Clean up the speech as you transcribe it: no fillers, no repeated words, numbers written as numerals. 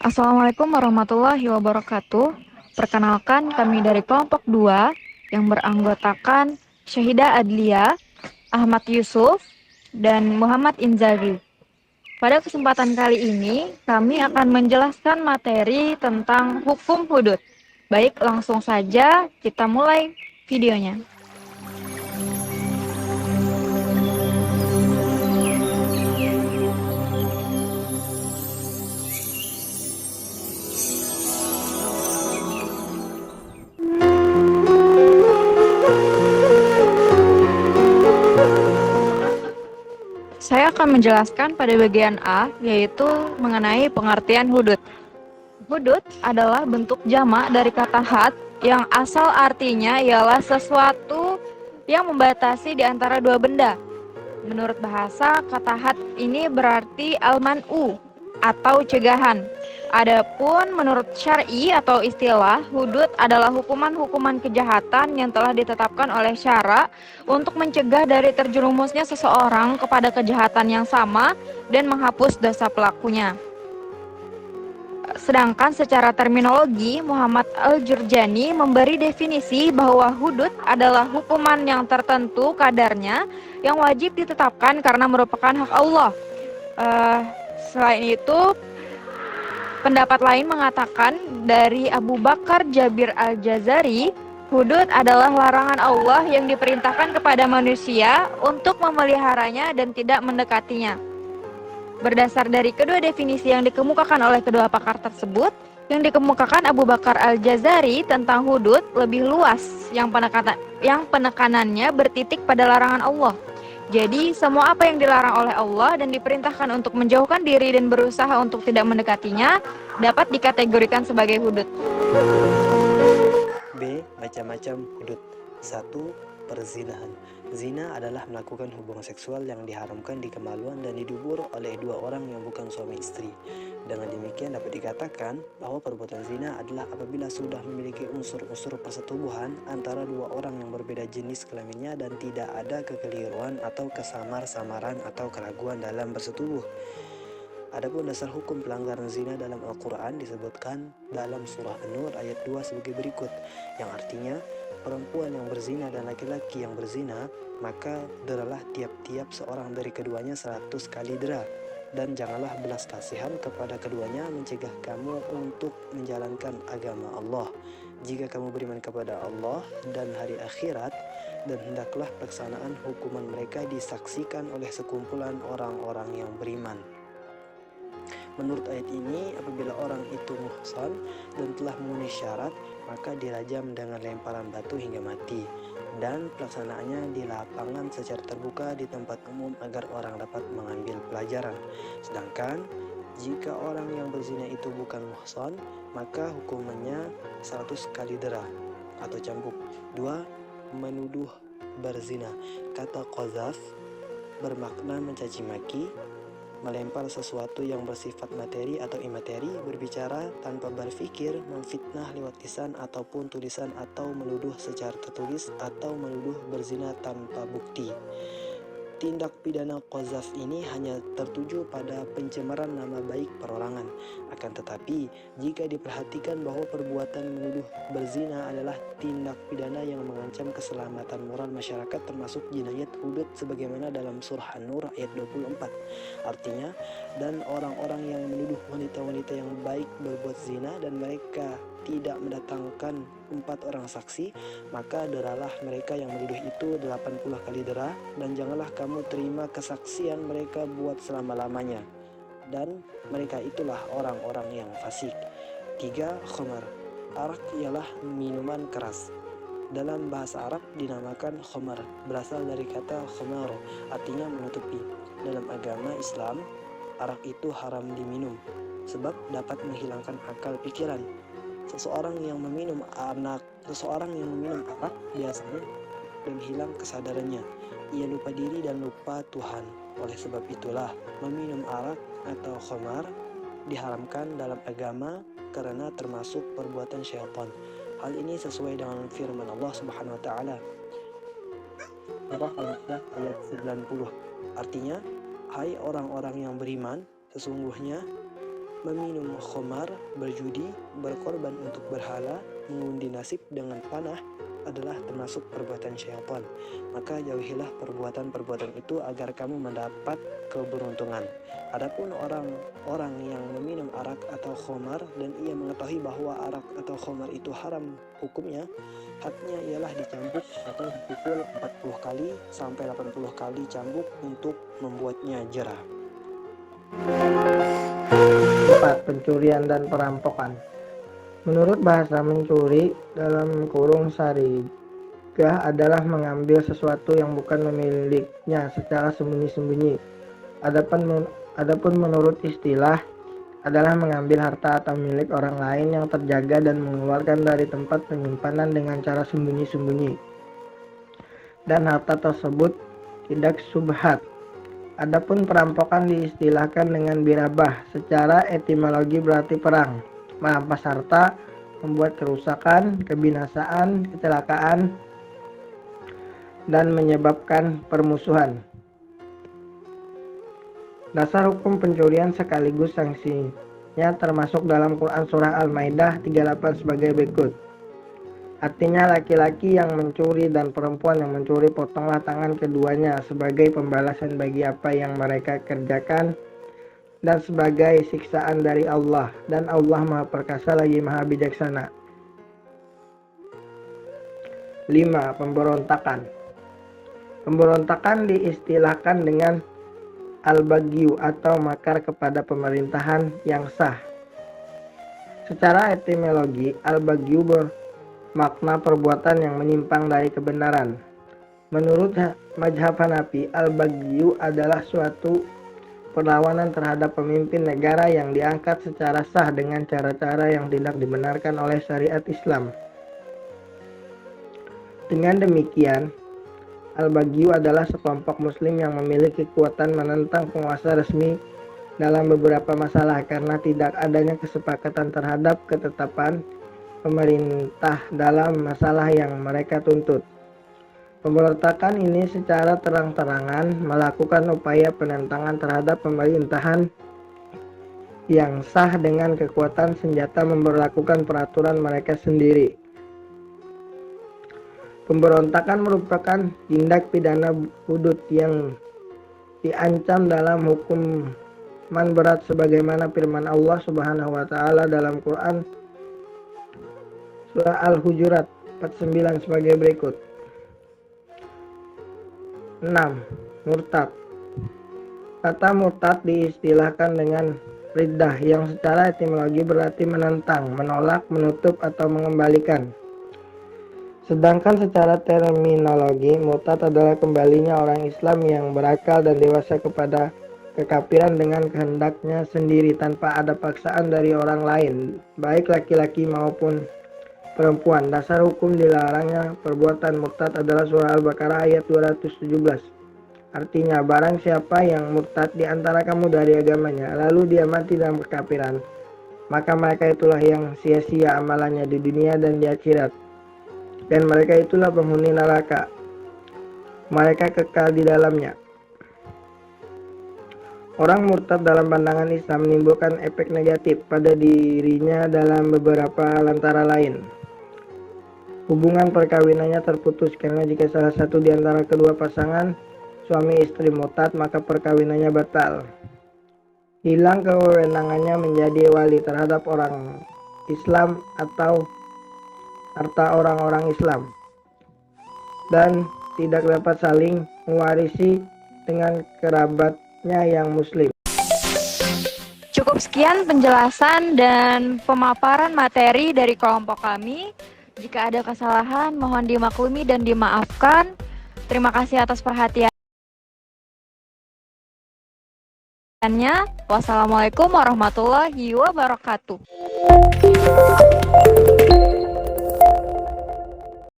Assalamualaikum warahmatullahi wabarakatuh. Perkenalkan kami dari kelompok 2 yang beranggotakan Syahidah Adlia, Ahmad Yusuf, dan Muhammad Inzaghi. Pada kesempatan kali ini, kami akan menjelaskan materi tentang hukum hudud. Baik, langsung saja kita mulai videonya. Saya akan menjelaskan pada bagian A, yaitu mengenai pengertian hudud. Hudud adalah bentuk jamak dari kata had yang asal artinya ialah sesuatu yang membatasi di antara dua benda. Menurut bahasa, kata had ini berarti al-man'u atau cegahan. Adapun menurut syar'i atau istilah, hudud adalah hukuman-hukuman kejahatan yang telah ditetapkan oleh syara untuk mencegah dari terjerumusnya seseorang kepada kejahatan yang sama dan menghapus dosa pelakunya. Sedangkan secara terminologi, Muhammad Al-Jurjani memberi definisi bahwa hudud adalah hukuman yang tertentu kadarnya yang wajib ditetapkan karena merupakan hak Allah. Selain itu, pendapat lain mengatakan dari Abu Bakar Jabir Al-Jazari, hudud adalah larangan Allah yang diperintahkan kepada manusia untuk memeliharanya dan tidak mendekatinya. Berdasar dari kedua definisi yang dikemukakan oleh kedua pakar tersebut, yang dikemukakan Abu Bakar Al-Jazari tentang hudud lebih luas, yang penekanannya bertitik pada larangan Allah. Jadi, semua apa yang dilarang oleh Allah dan diperintahkan untuk menjauhkan diri dan berusaha untuk tidak mendekatinya dapat dikategorikan sebagai hudud. B. Macam-macam hudud. 1. Perzinahan. Zina adalah melakukan hubungan seksual yang diharamkan di kemaluan dan di dubur oleh dua orang yang bukan suami istri. Dengan demikian dapat dikatakan bahwa perbuatan zina adalah apabila sudah memiliki unsur-unsur persetubuhan antara dua orang yang berbeda jenis kelaminnya dan tidak ada kekeliruan atau kesamar-samaran atau keraguan dalam bersetubuh. Adapun dasar hukum pelanggaran zina dalam Al-Quran disebutkan dalam surah An-Nur ayat 2 sebagai berikut, yang artinya, perempuan yang berzina dan laki-laki yang berzina, maka deralah tiap-tiap seorang dari keduanya 100 kali dera. Dan janganlah belas kasihan kepada keduanya mencegah kamu untuk menjalankan agama Allah. Jika kamu beriman kepada Allah dan hari akhirat, dan hendaklah pelaksanaan hukuman mereka disaksikan oleh sekumpulan orang-orang yang beriman. Menurut ayat ini, apabila orang itu muhsan dan telah memenuhi syarat, maka dirajam dengan lemparan batu hingga mati, dan pelaksanaannya di lapangan secara terbuka di tempat umum agar orang dapat mengambil pelajaran. Sedangkan jika orang yang berzina itu bukan muhsan, maka hukumannya 100 kali dera atau cambuk. 2. Menuduh berzina. Kata qazaf bermakna mencaci maki, melempar sesuatu yang bersifat materi atau imateri, berbicara tanpa berpikir, memfitnah lewat lisan ataupun tulisan, atau menuduh secara tertulis, atau menuduh berzina tanpa bukti. Tindak pidana qazaf ini hanya tertuju pada pencemaran nama baik perorangan. Akan tetapi, jika diperhatikan bahwa perbuatan menuduh berzina adalah tindak pidana yang mengancam keselamatan moral masyarakat termasuk jinayat hudud sebagaimana dalam surah An-Nur ayat 24. Artinya, dan orang-orang yang menuduh wanita-wanita yang baik berbuat zina dan mereka tidak mendatangkan 4 orang saksi, maka deralah mereka yang menuduh itu 80 kali dera, dan janganlah kamu terima kesaksian mereka buat selama-lamanya, dan mereka itulah orang-orang yang fasik. 3. Khamar. Arak ialah minuman keras. Dalam bahasa Arab dinamakan khamar, berasal dari kata khamaro, artinya menutupi. Dalam agama Islam, arak itu haram diminum, sebab dapat menghilangkan akal pikiran. Seseorang yang meminum arak biasanya dan hilang kesadarannya. Ia lupa diri dan lupa Tuhan. Oleh sebab itulah meminum arak atau khamar diharamkan dalam agama karena termasuk perbuatan syaitan. Hal ini sesuai dengan firman Allah Subhanahu wa taala. Surah Al-Ma'idah ayat 90. Artinya, hai orang-orang yang beriman, sesungguhnya meminum khamar, berjudi, berkorban untuk berhala, mengundi nasib dengan panah adalah termasuk perbuatan syaitan. Maka jauhilah perbuatan-perbuatan itu agar kamu mendapat keberuntungan. Adapun orang-orang yang meminum arak atau khamar dan ia mengetahui bahwa arak atau khamar itu haram hukumnya, haknya ialah dicambuk atau dipukul 40 kali sampai 80 kali cambuk untuk membuatnya jerah. 4. Pencurian dan perampokan. Menurut bahasa mencuri dalam kurung sarigah adalah mengambil sesuatu yang bukan miliknya secara sembunyi-sembunyi. Adapun menurut istilah adalah mengambil harta atau milik orang lain yang terjaga dan mengeluarkan dari tempat penyimpanan dengan cara sembunyi-sembunyi. Dan harta tersebut tidak subhat. Adapun perampokan diistilahkan dengan birabah. Secara etimologi berarti perang, merampas harta, membuat kerusakan, kebinasaan, kecelakaan, dan menyebabkan permusuhan. Dasar hukum pencurian sekaligus sanksinya termasuk dalam Quran Surah Al-Maidah 38 sebagai berikut. Artinya laki-laki yang mencuri dan perempuan yang mencuri, potonglah tangan keduanya sebagai pembalasan bagi apa yang mereka kerjakan dan sebagai siksaan dari Allah, dan Allah Maha Perkasa lagi Maha Bijaksana. 5. Pemberontakan. Pemberontakan diistilahkan dengan al-bagyu atau makar kepada pemerintahan yang sah. Secara etimologi, al-bagyu bermakna perbuatan yang menyimpang dari kebenaran. Menurut mazhab Hanafi, al-bagyu adalah suatu perlawanan terhadap pemimpin negara yang diangkat secara sah dengan cara-cara yang tidak dibenarkan oleh syariat Islam. Dengan demikian, al-bagyu adalah sekelompok muslim yang memiliki kekuatan menentang penguasa resmi dalam beberapa masalah karena tidak adanya kesepakatan terhadap ketetapan pemerintah dalam masalah yang mereka tuntut. Pemberontakan ini secara terang-terangan melakukan upaya penentangan terhadap pemerintahan yang sah dengan kekuatan senjata memberlakukan peraturan mereka sendiri. Pemberontakan merupakan tindak pidana hudud yang diancam dalam hukuman berat sebagaimana firman Allah Subhanahu wa taala dalam Quran Surah Al-Hujurat 49 sebagai berikut. 6. Murtad. Kata murtad diistilahkan dengan riddah yang secara etimologi berarti menentang, menolak, menutup, atau mengembalikan. Sedangkan secara terminologi, murtad adalah kembalinya orang Islam yang berakal dan dewasa kepada kekafiran dengan kehendaknya sendiri tanpa ada paksaan dari orang lain, baik laki-laki maupun perempuan. Dasar hukum dilarangnya perbuatan murtad adalah surah Al-Baqarah ayat 217. Artinya, barang siapa yang murtad di antara kamu dari agamanya, lalu dia mati dalam kekafiran, maka mereka itulah yang sia-sia amalannya di dunia dan di akhirat. Dan mereka itulah penghuni neraka. Mereka kekal di dalamnya. Orang murtad dalam pandangan Islam menimbulkan efek negatif pada dirinya dalam beberapa antara lain. Hubungan perkawinannya terputus karena jika salah satu di antara kedua pasangan suami istri murtad, maka perkawinannya batal. Hilang kewenangannya menjadi wali terhadap orang Islam atau harta orang-orang Islam, dan tidak dapat saling mewarisi dengan kerabatnya yang muslim. Cukup sekian penjelasan dan pemaparan materi dari kelompok kami. Jika ada kesalahan, mohon dimaklumi dan dimaafkan. Terima kasih atas perhatiannya. Wassalamualaikum warahmatullahi wabarakatuh.